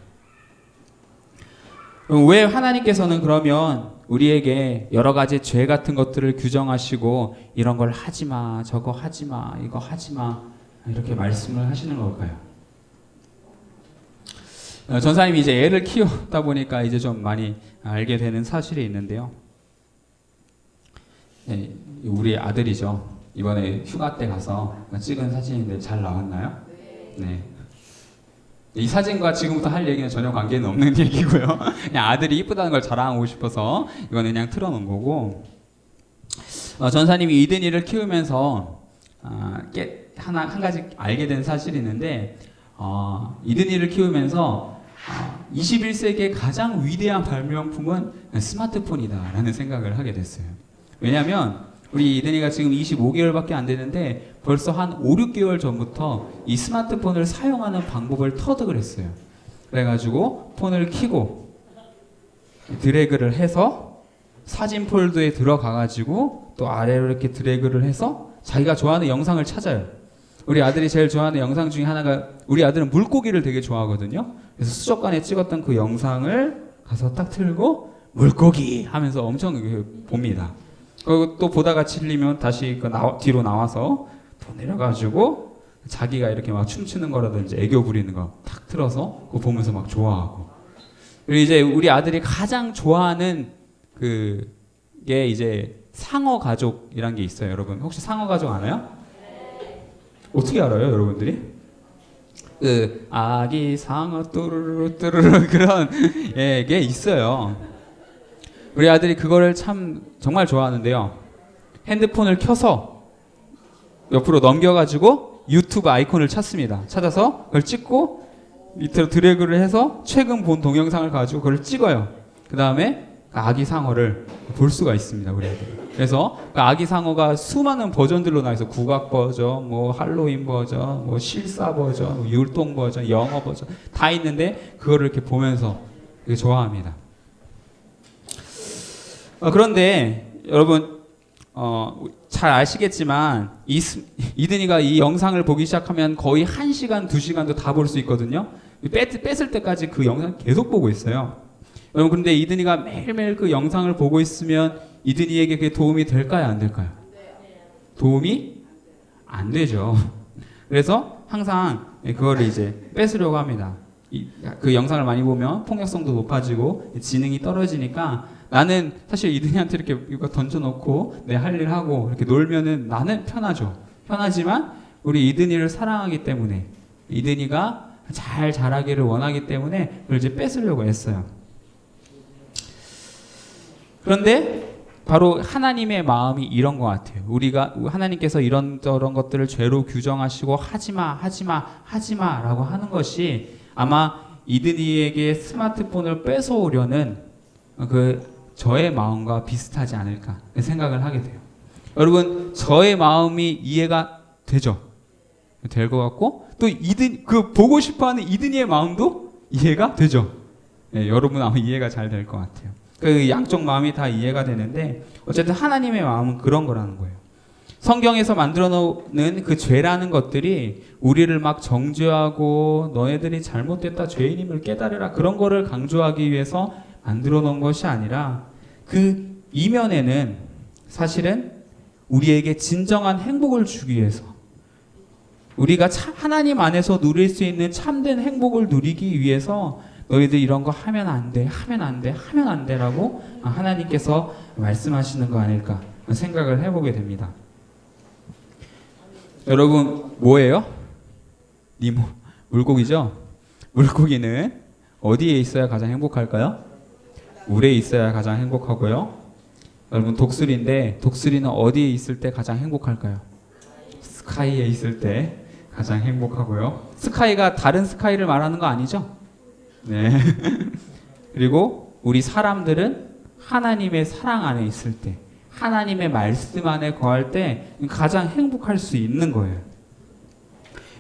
그럼 왜 하나님께서는 그러면 우리에게 여러 가지 죄 같은 것들을 규정하시고 이런 걸 하지 마, 저거 하지 마, 이거 하지 마 이렇게 말씀을 하시는 걸까요? 전사님이 이제 애를 키우다 보니까 이제 좀 많이 알게 되는 사실이 있는데요. 네, 우리 아들이죠. 이번에 휴가 때 가서 찍은 사진인데 잘 나왔나요? 네. 이 사진과 지금부터 할 얘기는 전혀 관계는 없는 얘기고요. 그냥 아들이 이쁘다는 걸 자랑하고 싶어서 이거는 그냥 틀어놓은 거고. 전사님이 이든이를 키우면서 한 가지 알게 된 사실이 있는데 이든이를 키우면서 21세기의 가장 위대한 발명품은 스마트폰이다라는 생각을 하게 됐어요. 왜냐하면 우리 이든이가 지금 25개월밖에 안 되는데 벌써 한 5, 6개월 전부터 이 스마트폰을 사용하는 방법을 터득을 했어요. 그래가지고 폰을 켜고 드래그를 해서 사진 폴더에 들어가가지고 또 아래로 이렇게 드래그를 해서 자기가 좋아하는 영상을 찾아요. 우리 아들이 제일 좋아하는 영상 중에 하나가, 우리 아들은 물고기를 되게 좋아하거든요. 그래서 수족관에 찍었던 그 영상을 가서 딱 틀고 물고기 하면서 엄청 봅니다. 그리고 또 보다가 질리면 다시 뒤로 나와서 또 내려가지고 자기가 이렇게 막 춤추는 거라든지 애교 부리는 거 탁 틀어서 그거 보면서 막 좋아하고. 그리고 이제 우리 아들이 가장 좋아하는 그게 이제 상어 가족이란 게 있어요. 여러분 혹시 상어 가족 아나요? 어떻게 알아요, 여러분들이? 아기 상어 뚜루루 뚜루루 그런 게 있어요. 우리 아들이 그거를 참 정말 좋아하는데요. 핸드폰을 켜서 옆으로 넘겨가지고 유튜브 아이콘을 찾습니다. 찾아서 그걸 찍고 밑으로 드래그를 해서 최근 본 동영상을 가지고 그걸 찍어요. 그 다음에 아기 상어를 볼 수가 있습니다, 우리 아들이. 그래서 아기 상어가 수많은 버전들로 나와서 국악 버전, 뭐 할로윈 버전, 뭐 실사 버전, 뭐 율동 버전, 영어 버전 다 있는데 그거를 이렇게 보면서 되게 좋아합니다. 그런데 여러분 잘 아시겠지만 이든이가 이 영상을 보기 시작하면 거의 1시간, 2시간도 다 볼 수 있거든요. 뺐을 때까지 그 영상 계속 보고 있어요. 여러분 근데 이든이가 매일매일 그 영상을 보고 있으면 이든이에게 그게 도움이 될까요, 안 될까요? 도움이 안 되죠. 그래서 항상 그거를 이제 뺏으려고 합니다. 그 영상을 많이 보면 폭력성도 높아지고 지능이 떨어지니까 나는 사실 이든이한테 이렇게 이거 던져놓고 내 할 일 하고 이렇게 놀면은 나는 편하죠. 편하지만 우리 이든이를 사랑하기 때문에 이든이가 잘 자라기를 원하기 때문에 그걸 이제 뺏으려고 했어요. 그런데 바로 하나님의 마음이 이런 것 같아요. 우리가 하나님께서 이런저런 것들을 죄로 규정하시고 하지마라고 하는 것이 아마 이든이에게 스마트폰을 뺏어오려는 저의 마음과 비슷하지 않을까 생각을 하게 돼요. 여러분 저의 마음이 이해가 되죠? 될 것 같고 또 보고 싶어하는 이든이의 마음도 이해가 되죠? 네, 여러분 아마 이해가 잘 될 것 같아요. 그 양쪽 마음이 다 이해가 되는데 어쨌든 하나님의 마음은 그런 거라는 거예요. 성경에서 만들어 놓는 그 죄라는 것들이 우리를 막 정죄하고 너희들이 잘못됐다 죄인임을 깨달으라 그런 거를 강조하기 위해서 만들어 놓은 것이 아니라 그 이면에는 사실은 우리에게 진정한 행복을 주기 위해서 우리가 하나님 안에서 누릴 수 있는 참된 행복을 누리기 위해서 너희들 이런 거 하면 안 돼, 하면 안 돼, 하면 안 돼라고 하나님께서 말씀하시는 거 아닐까 생각을 해보게 됩니다. 여러분 뭐예요? 니모 물고기죠? 물고기는 어디에 있어야 가장 행복할까요? 물에 있어야 가장 행복하고요. 여러분 독수리인데 독수리는 어디에 있을 때 가장 행복할까요? 스카이에 있을 때 가장 행복하고요. 스카이가 다른 스카이를 말하는 거 아니죠? 네. 그리고 우리 사람들은 하나님의 사랑 안에 있을 때, 하나님의 말씀 안에 거할 때 가장 행복할 수 있는 거예요.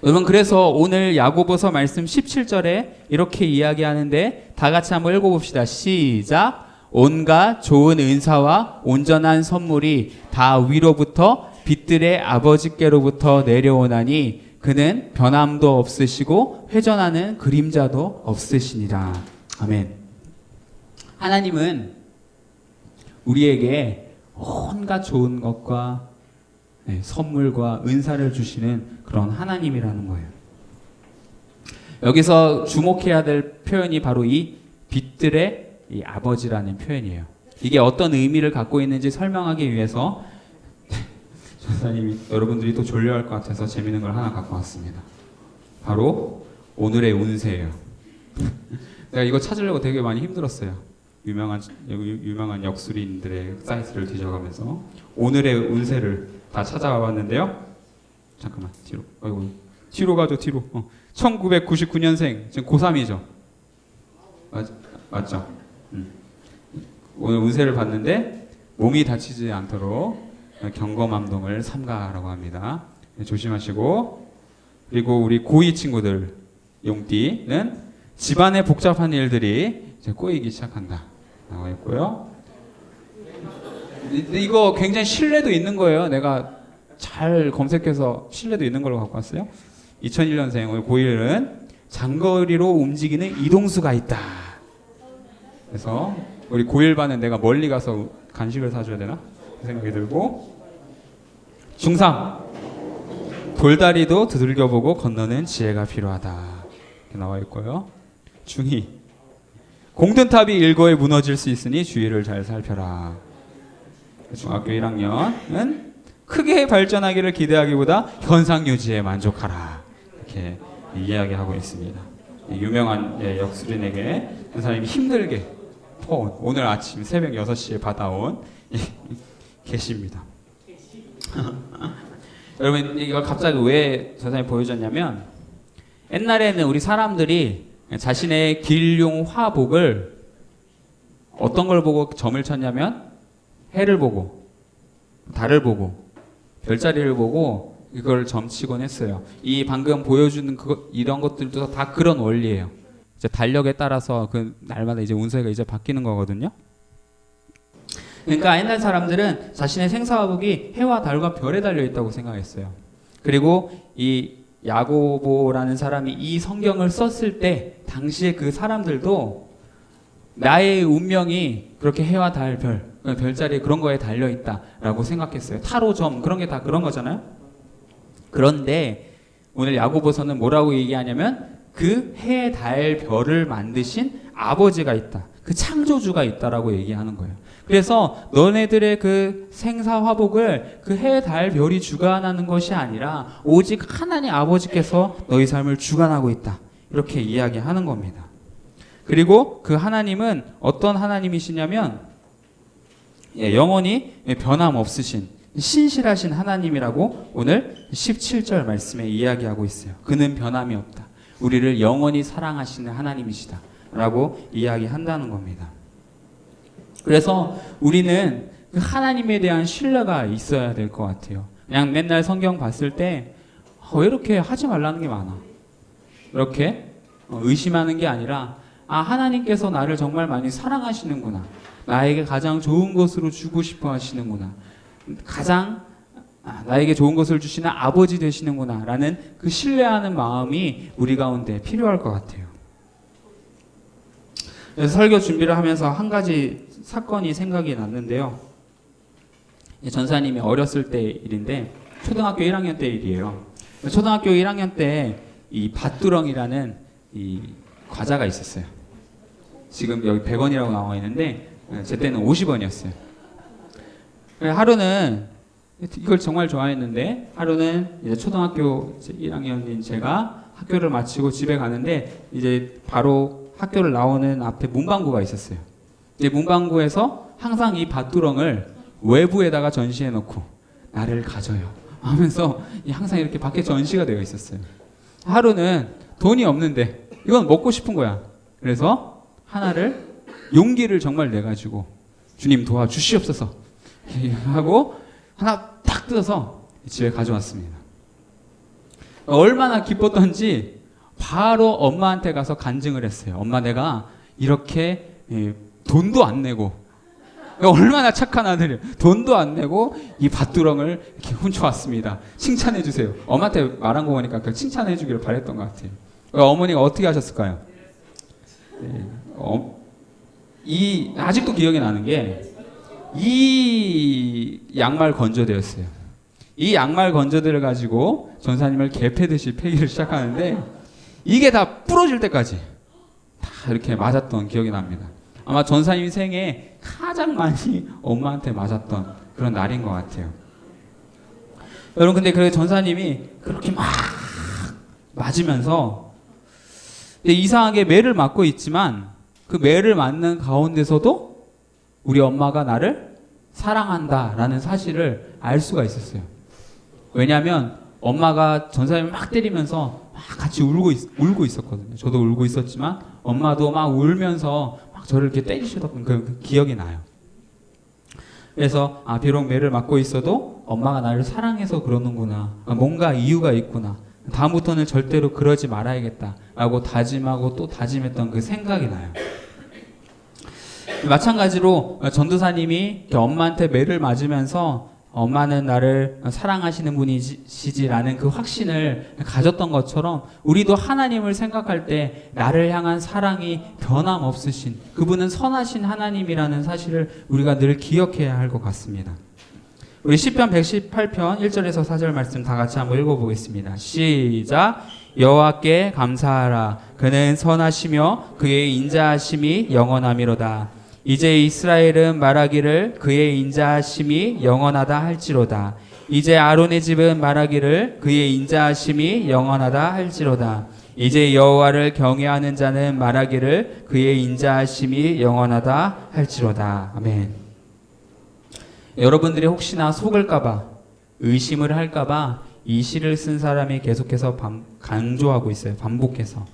여러분 그래서 오늘 야고보서 말씀 17절에 이렇게 이야기하는데 다 같이 한번 읽어봅시다. 시작. 온갖 좋은 은사와 온전한 선물이 다 위로부터 빛들의 아버지께로부터 내려오나니 그는 변함도 없으시고 회전하는 그림자도 없으시니라. 아멘. 하나님은 우리에게 온갖 좋은 것과 선물과 은사를 주시는 그런 하나님이라는 거예요. 여기서 주목해야 될 표현이 바로 이 빛들의 이 아버지라는 표현이에요. 이게 어떤 의미를 갖고 있는지 설명하기 위해서 전사님이 여러분들이 또 졸려할 것 같아서 재밌는 걸 하나 갖고 왔습니다. 바로 오늘의 운세예요. 내가 이거 찾으려고 되게 많이 힘들었어요. 유명한 역술인들의 사이트를 뒤져가면서 오늘의 운세를 다 찾아와봤는데요. 잠깐만 뒤로. 아이고 뒤로 가죠 뒤로. 1999년생 지금 고3이죠. 맞죠? 오늘 운세를 봤는데 몸이 다치지 않도록 경검암동을 삼가라고 합니다. 조심하시고, 그리고 우리 고2 친구들 용띠는 집안의 복잡한 일들이 이제 꼬이기 시작한다 나와 있고요. 이거 굉장히 신뢰도 있는 거예요. 내가 잘 검색해서 신뢰도 있는 걸로 갖고 왔어요. 2001년생 우리 고1은 장거리로 움직이는 이동수가 있다. 그래서 우리 고1반은 내가 멀리 가서 간식을 사줘야 되나? 그 생각이 들고, 중3 돌다리도 두들겨보고 건너는 지혜가 필요하다 이렇게 나와 있고요. 중2 공든탑이 일거에 무너질 수 있으니 주의를 잘 살펴라. 중학교 1학년은 크게 발전하기를 기대하기보다 현상 유지에 만족하라 이렇게 이야기하고 있습니다. 유명한 역술인에게 그 사람이 힘들게 오늘 아침 새벽 6시에 받아온 계시입니다. 여러분 이거 갑자기 왜 선생님이 보여줬냐면, 옛날에는 우리 사람들이 자신의 길용 화복을 어떤 걸 보고 점을 쳤냐면 해를 보고 달을 보고 별자리를 보고 이걸 점치곤 했어요. 이 방금 보여주는 이런 것들도 다 그런 원리예요. 이제 달력에 따라서 그 날마다 이제 운세가 이제 바뀌는 거거든요. 그러니까 옛날 사람들은 자신의 생사화복이 해와 달과 별에 달려 있다고 생각했어요. 그리고 이 야고보라는 사람이 이 성경을 썼을 때 당시에 그 사람들도 나의 운명이 그렇게 해와 달, 별자리 그런 거에 달려 있다라고 생각했어요. 타로점 그런 게 다 그런 거잖아요. 그런데 오늘 야고보서는 뭐라고 얘기하냐면 그 해, 달, 별을 만드신 아버지가 있다. 그 창조주가 있다라고 얘기하는 거예요. 그래서 너네들의 그 생사화복을 그 해, 달, 별이 주관하는 것이 아니라 오직 하나님 아버지께서 너희 삶을 주관하고 있다. 이렇게 이야기하는 겁니다. 그리고 그 하나님은 어떤 하나님이시냐면 영원히 변함없으신 신실하신 하나님이라고 오늘 17절 말씀에 이야기하고 있어요. 그는 변함이 없다. 우리를 영원히 사랑하시는 하나님이시다 라고 이야기한다는 겁니다. 그래서 우리는 그 하나님에 대한 신뢰가 있어야 될 것 같아요. 그냥 맨날 성경 봤을 때 왜 이렇게 하지 말라는 게 많아, 이렇게 의심하는 게 아니라 하나님께서 나를 정말 많이 사랑하시는구나, 나에게 가장 좋은 것으로 주고 싶어 하시는구나, 가장 나에게 좋은 것을 주시는 아버지 되시는구나 라는 그 신뢰하는 마음이 우리 가운데 필요할 것 같아요. 그래서 설교 준비를 하면서 한 가지 사건이 생각이 났는데요. 전사님이 어렸을 때 일인데 초등학교 1학년 때 일이에요. 초등학교 1학년 때 이 밭두렁이라는 이 과자가 있었어요. 지금 여기 100원이라고 나와 있는데 제 때는 50원이었어요. 하루는 이걸 정말 좋아했는데, 하루는 이제 초등학교 1학년인 제가 학교를 마치고 집에 가는데 이제 바로 학교를 나오는 앞에 문방구가 있었어요. 이제 문방구에서 항상 이 밭두렁을 외부에다가 전시해 놓고 나를 가져요 하면서 항상 이렇게 밖에 전시가 되어 있었어요. 하루는 돈이 없는데 이건 먹고 싶은 거야. 그래서 하나를 용기를 정말 내가지고 주님 도와주시옵소서 하고 하나 딱 뜯어서 집에 가져왔습니다. 얼마나 기뻤던지 바로 엄마한테 가서 간증을 했어요. 엄마, 내가 이렇게 돈도 안 내고, 얼마나 착한 아들이에요. 돈도 안 내고 이 밭두렁을 이렇게 훔쳐왔습니다. 칭찬해 주세요. 엄마한테 말한 거 보니까 그 칭찬해 주기를 바랬던 것 같아요. 어머니가 어떻게 하셨을까요? 이 아직도 기억이 나는 게 이 양말 건조대였어요. 이 양말 건조대를 가지고 전사님을 개패듯이 패기를 시작하는데 이게 다 부러질 때까지 다 이렇게 맞았던 기억이 납니다. 아마 전사님 생에 가장 많이 엄마한테 맞았던 그런 날인 것 같아요. 여러분, 근데 그 전사님이 그렇게 막 맞으면서 이상하게 매를 맞고 있지만 그 매를 맞는 가운데서도 우리 엄마가 나를 사랑한다라는 사실을 알 수가 있었어요. 왜냐하면 엄마가 전사님을 막 때리면서 막 같이 울고 있었거든요. 저도 울고 있었지만 엄마도 막 울면서 막 저를 이렇게 때리시던 그 기억이 나요. 그래서 비록 매를 맞고 있어도 엄마가 나를 사랑해서 그러는구나. 뭔가 이유가 있구나. 다음부터는 절대로 그러지 말아야겠다라고 다짐하고 또 다짐했던 그 생각이 나요. 마찬가지로 전도사님이 엄마한테 매를 맞으면서 엄마는 나를 사랑하시는 분이시지라는 그 확신을 가졌던 것처럼 우리도 하나님을 생각할 때 나를 향한 사랑이 변함없으신 그분은 선하신 하나님이라는 사실을 우리가 늘 기억해야 할 것 같습니다. 우리 시편 118편 1절에서 4절 말씀 다 같이 한번 읽어보겠습니다. 시작. 여호와께 감사하라. 그는 선하시며 그의 인자하심이 영원하미로다. 이제 이스라엘은 말하기를 그의 인자하심이 영원하다 할지로다. 이제 아론의 집은 말하기를 그의 인자하심이 영원하다 할지로다. 이제 여호와를 경외하는 자는 말하기를 그의 인자하심이 영원하다 할지로다. 아멘. 여러분들이 혹시나 속을까봐 의심을 할까봐 이 시를 쓴 사람이 계속해서 강조하고 있어요. 반복해서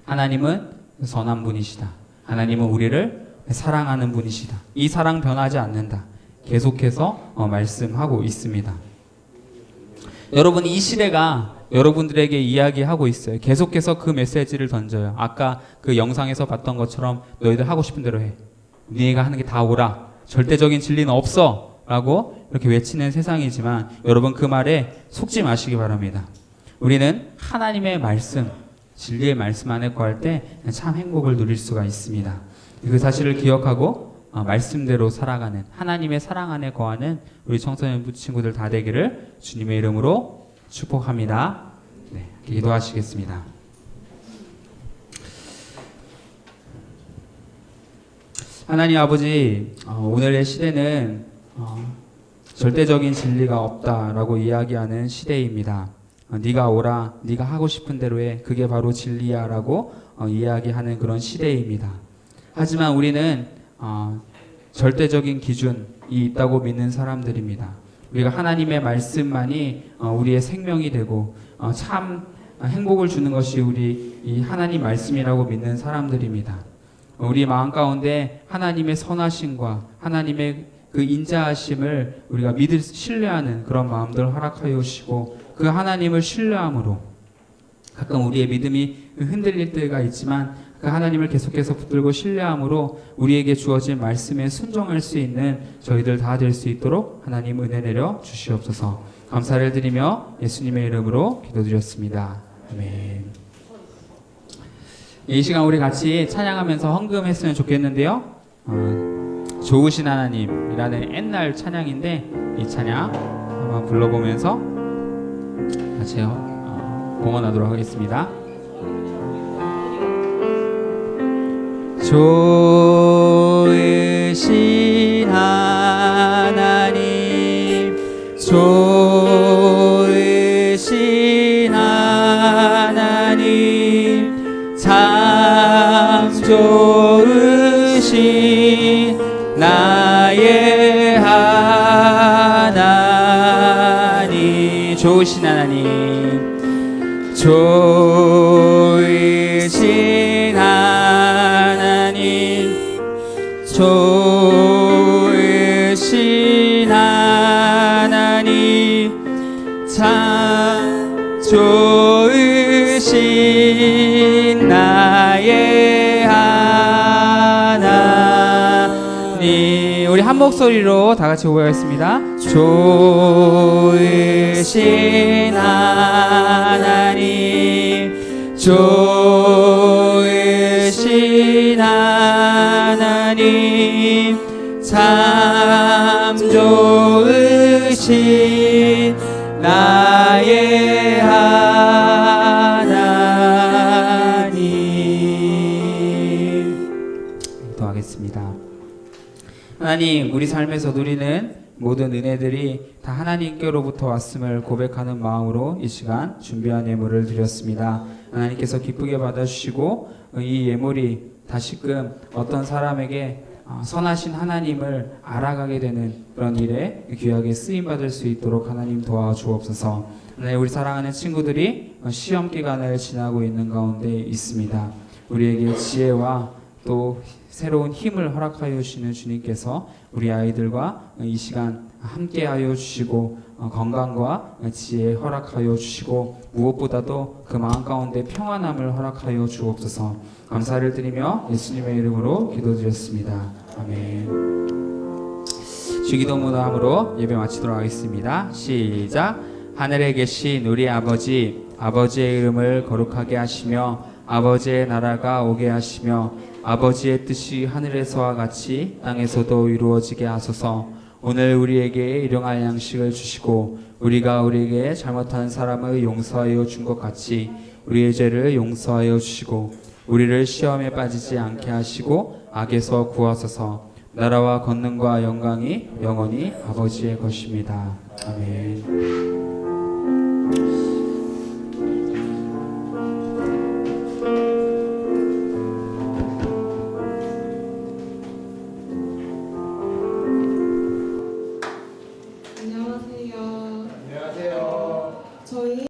하나님은 선한 분이시다. 하나님은 우리를 사랑하는 분이시다. 이 사랑 변하지 않는다. 계속해서 말씀하고 있습니다. 여러분, 이 시대가 여러분들에게 이야기하고 있어요. 계속해서 그 메시지를 던져요. 아까 그 영상에서 봤던 것처럼 너희들 하고 싶은 대로 해. 네가 하는 게 다 옳아. 절대적인 진리는 없어. 라고 이렇게 외치는 세상이지만 여러분, 그 말에 속지 마시기 바랍니다. 우리는 하나님의 말씀, 진리의 말씀 안에 거할 때 참 행복을 누릴 수가 있습니다. 그 사실을 기억하고 말씀대로 살아가는 하나님의 사랑 안에 거하는 우리 청소년 친구들 다 되기를 주님의 이름으로 축복합니다. 네, 기도하시겠습니다. 하나님 아버지, 오늘의 시대는 절대적인 진리가 없다라고 이야기하는 시대입니다. 네가 오라, 네가 하고 싶은 대로 해, 그게 바로 진리야라고 이야기하는 그런 시대입니다. 하지만 우리는 절대적인 기준이 있다고 믿는 사람들입니다. 우리가 하나님의 말씀만이 우리의 생명이 되고 참 행복을 주는 것이 우리 이 하나님 말씀이라고 믿는 사람들입니다. 우리 마음 가운데 하나님의 선하심과 하나님의 그 인자하심을 우리가 신뢰하는 그런 마음들을 허락하여 주시고 그 하나님을 신뢰함으로 가끔 우리의 믿음이 흔들릴 때가 있지만 그 하나님을 계속해서 붙들고 신뢰함으로 우리에게 주어진 말씀에 순종할 수 있는 저희들 다 될 수 있도록 하나님 은혜 내려 주시옵소서. 감사를 드리며 예수님의 이름으로 기도드렸습니다. 아멘. 이 시간 우리 같이 찬양하면서 헌금했으면 좋겠는데요. 좋으신 하나님이라는 옛날 찬양인데 이 찬양 한번 불러보면서 같이 봉헌하도록 하겠습니다. 좋으신 하나님, 좋으신 하나님, 참 좋으신 나의 하나님, 좋으신 하나님, 좋으신 하나님, 좋으신 하나님, 참 좋으신 나의 하나님. 우리 한 목소리로 다 같이 고백하겠습니다. 좋으신 하나님, 좋으신 하나님, 계신 나의 하나님. 기도하겠습니다. 하나님, 우리 삶에서 누리는 모든 은혜들이 다 하나님께로부터 왔음을 고백하는 마음으로 이 시간 준비한 예물을 드렸습니다. 하나님께서 기쁘게 받아주시고 이 예물이 다시금 어떤 사람에게 선하신 하나님을 알아가게 되는 그런 일에 귀하게 쓰임받을 수 있도록 하나님 도와주옵소서. 우리 사랑하는 친구들이 시험 기간을 지나고 있는 가운데 있습니다. 우리에게 지혜와 또 새로운 힘을 허락하여 주시는 주님께서 우리 아이들과 이 시간 함께하여 주시고 건강과 지혜 허락하여 주시고 무엇보다도 그 마음 가운데 평안함을 허락하여 주옵소서. 감사를 드리며 예수님의 이름으로 기도드렸습니다. 아멘. 주기도 무함으로 예배 마치도록 하겠습니다. 시작. 하늘에 계신 우리 아버지, 아버지의 이름을 거룩하게 하시며 아버지의 나라가 오게 하시며 아버지의 뜻이 하늘에서와 같이 땅에서도 이루어지게 하소서. 오늘 우리에게 일용할 양식을 주시고 우리가 우리에게 잘못한 사람을 용서하여 준 것 같이 우리의 죄를 용서하여 주시고 우리를 시험에 빠지지 않게 하시고 악에서 구하소서. 나라와 권능과 영광이 영원히 아버지의 것입니다. 아멘.